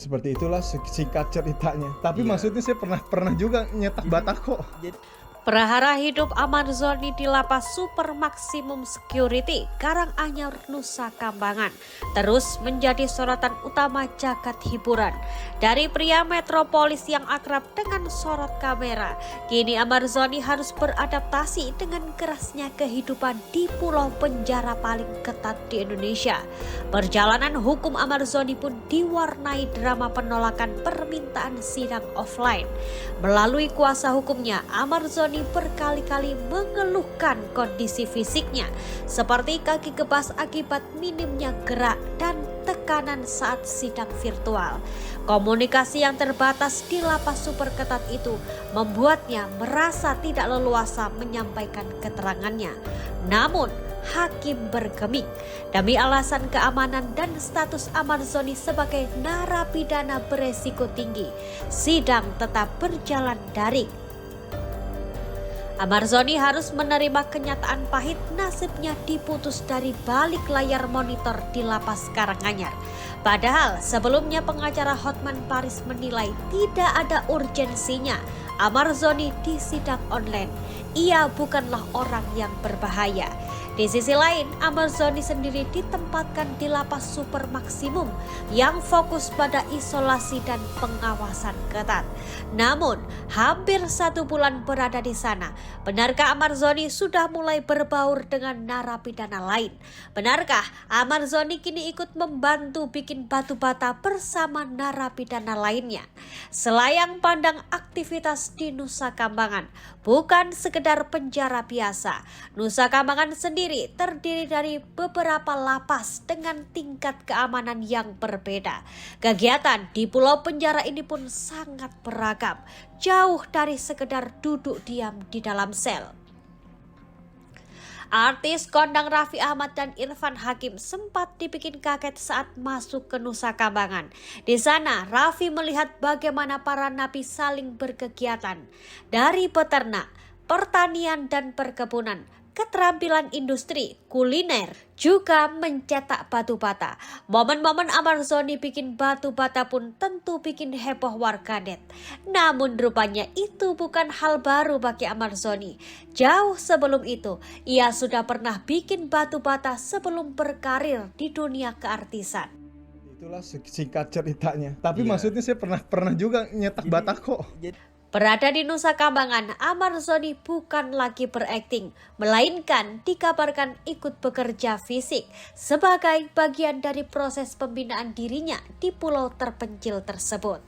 Seperti itulah singkat ceritanya. Tapi maksudnya saya pernah juga nyetak batako. Prahara hidup Amarzoni di lapas super maksimum security Karanganyar, Nusa Kambangan terus menjadi sorotan utama jagat hiburan. Dari pria metropolis yang akrab dengan sorot kamera, kini Amarzoni harus beradaptasi dengan kerasnya kehidupan di pulau penjara paling ketat di Indonesia. Perjalanan hukum Amarzoni pun diwarnai drama penolakan permintaan sidang offline. Melalui kuasa hukumnya, Amarzoni berkali-kali mengeluhkan kondisi fisiknya seperti kaki kebas akibat minimnya gerak dan tekanan saat sidang virtual. Komunikasi yang terbatas di lapas super ketat itu membuatnya merasa tidak leluasa menyampaikan keterangannya. Namun, hakim bergeming demi alasan keamanan dan status Amarzoni sebagai narapidana beresiko tinggi. Sidang tetap berjalan daring. Amarzoni harus menerima kenyataan pahit nasibnya diputus dari balik layar monitor di lapas Karanganyar. Padahal sebelumnya pengacara Hotman Paris menilai tidak ada urgensinya Amarzoni di sidang online. Ia bukanlah orang yang berbahaya. Di sisi lain, Amarzoni sendiri ditempatkan di lapas super maksimum yang fokus pada isolasi dan pengawasan ketat. Namun, hampir 1 bulan berada di sana, benarkah Amarzoni sudah mulai berbaur dengan narapidana lain? Benarkah Amarzoni kini ikut membantu bikin batu bata bersama narapidana lainnya? Selayang pandang aktivitas di Nusa Kambangan bukan sekedar penjara biasa. Nusa Kambangan sendiri terdiri dari beberapa lapas dengan tingkat keamanan yang berbeda. Kegiatan di pulau penjara ini pun sangat beragam, jauh dari sekedar duduk diam di dalam sel. Artis kondang Raffi Ahmad dan Irfan Hakim sempat dibikin kaget saat masuk ke Nusa Kambangan. Di sana, Raffi melihat bagaimana para napi saling berkegiatan. Dari peternak, pertanian dan perkebunan, keterampilan industri, kuliner, juga mencetak batu bata. Momen-momen Amarzoni bikin batu bata pun tentu bikin heboh warganet. Namun rupanya itu bukan hal baru bagi Amarzoni. Jauh sebelum itu, ia sudah pernah bikin batu bata sebelum berkarir di dunia keartisan. Itulah singkat ceritanya. Tapi maksudnya saya pernah juga nyetak batako. Berada di Nusa Kambangan, Amarzoni bukan lagi berakting, melainkan dikabarkan ikut bekerja fisik sebagai bagian dari proses pembinaan dirinya di pulau terpencil tersebut.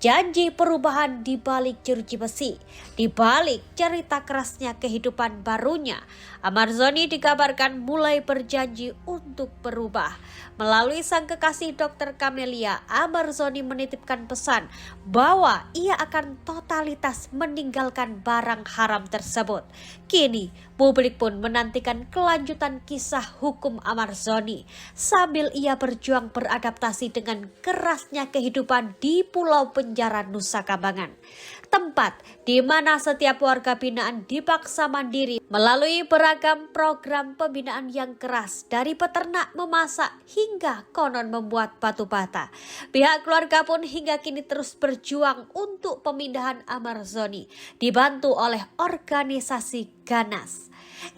Janji perubahan di balik jeruji besi, di balik cerita kerasnya kehidupan barunya, Amarzoni dikabarkan mulai berjanji untuk berubah. Melalui sang kekasih Dr. Camelia, Amarzoni menitipkan pesan bahwa ia akan totalitas meninggalkan barang haram tersebut. Kini, publik pun menantikan kelanjutan kisah hukum Amarzoni sambil ia berjuang beradaptasi dengan kerasnya kehidupan di pulau penjara Nusa Kambangan. Tempat di mana setiap warga binaan dipaksa mandiri melalui beragam program pembinaan yang keras, dari peternak memasak hingga konon membuat batu bata. Pihak keluarga pun hingga kini terus berjuang untuk pemindahan Amarzoni, dibantu oleh organisasi Ganas.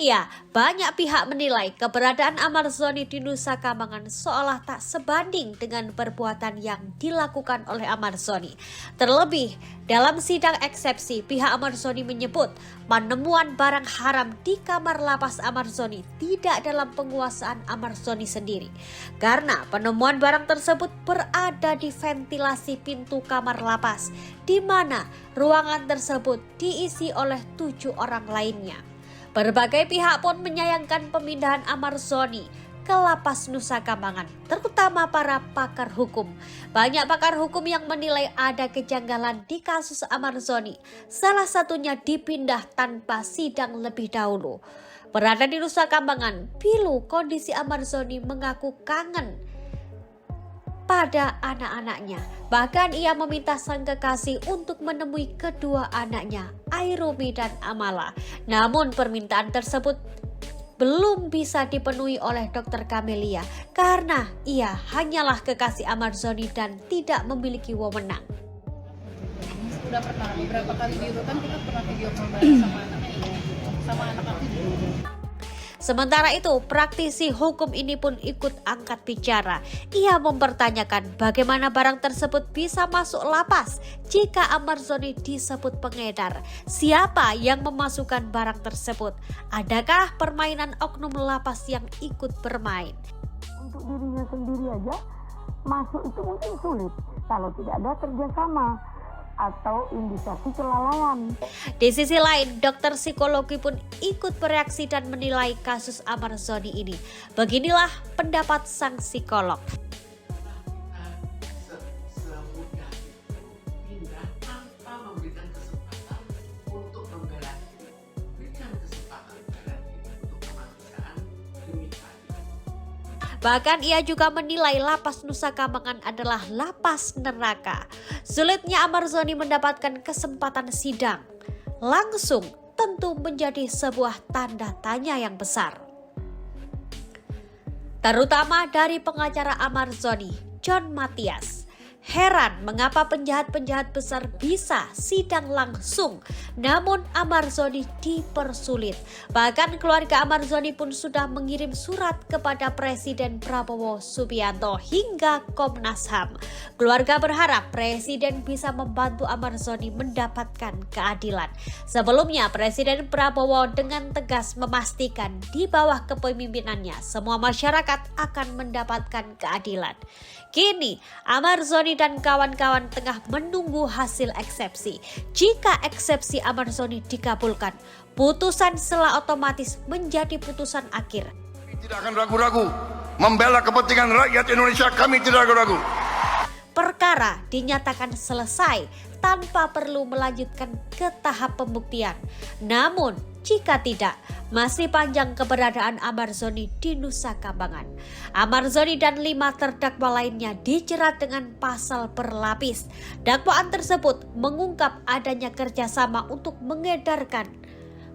Ya, banyak pihak menilai keberadaan Amarzoni di Nusa Kambangan seolah tak sebanding dengan perbuatan yang dilakukan oleh Amarzoni. Terlebih, dalam sidang eksepsi, pihak Amarzoni menyebut penemuan barang haram di kamar lapas Amarzoni tidak dalam penguasaan Amarzoni sendiri. Karena penemuan barang tersebut berada di ventilasi pintu kamar lapas, di mana ruangan tersebut diisi oleh 7 orang lainnya. Berbagai pihak pun menyayangkan pemindahan Amarzoni ke lapas Nusa Kambangan, terutama para pakar hukum. Banyak pakar hukum yang menilai ada kejanggalan di kasus Amarzoni, salah satunya dipindah tanpa sidang lebih dahulu. Berada di Nusa Kambangan, pilu kondisi Amarzoni mengaku kangen pada anak-anaknya. Bahkan ia meminta sang kekasih untuk menemui kedua anaknya, Airumi dan Amala. Namun permintaan tersebut belum bisa dipenuhi oleh Dr. Camelia karena ia hanyalah kekasih Amarzoni dan tidak memiliki wewenang. Udah pernah beberapa kali di rutan kita pernah video call bareng sama anak aku juga. Sementara itu, praktisi hukum ini pun ikut angkat bicara. Ia mempertanyakan bagaimana barang tersebut bisa masuk lapas jika Amarzoni disebut pengedar. Siapa yang memasukkan barang tersebut? Adakah permainan oknum lapas yang ikut bermain? Untuk dirinya sendiri aja masuk itu mungkin sulit kalau tidak ada kerjasama atau indikasi kelalaian. Di sisi lain, dokter psikologi pun ikut bereaksi dan menilai kasus Amarzoni ini. Beginilah pendapat sang psikolog. Bahkan ia juga menilai lapas Nusa Kambangan adalah lapas neraka. Sulitnya Amarzoni mendapatkan kesempatan sidang langsung tentu menjadi sebuah tanda tanya yang besar. Terutama dari pengacara Amarzoni, John Matias. Heran mengapa penjahat-penjahat besar bisa sidang langsung, namun Amarzoni dipersulit. Bahkan keluarga Amarzoni pun sudah mengirim surat kepada Presiden Prabowo Subianto hingga Komnas HAM. Keluarga berharap Presiden bisa membantu Amarzoni mendapatkan keadilan. Sebelumnya Presiden Prabowo dengan tegas memastikan di bawah kepemimpinannya semua masyarakat akan mendapatkan keadilan. Kini Amarzoni dan kawan-kawan tengah menunggu hasil eksepsi. Jika eksepsi Amarzoni dikabulkan, putusan selah otomatis menjadi putusan akhir. Kami tidak akan ragu-ragu membela kepentingan rakyat Indonesia, kami tidak ragu-ragu. Perkara dinyatakan selesai tanpa perlu melanjutkan ke tahap pembuktian. Namun, jika tidak, masih panjang keberadaan Amarzoni di Nusa Kambangan. Amarzoni dan 5 terdakwa lainnya dijerat dengan pasal berlapis. Dakwaan tersebut mengungkap adanya kerjasama untuk mengedarkan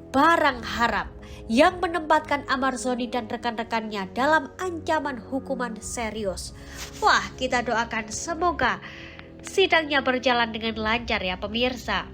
barang haram yang menempatkan Amarzoni dan rekan-rekannya dalam ancaman hukuman serius. Wah, kita doakan semoga sidangnya berjalan dengan lancar ya pemirsa.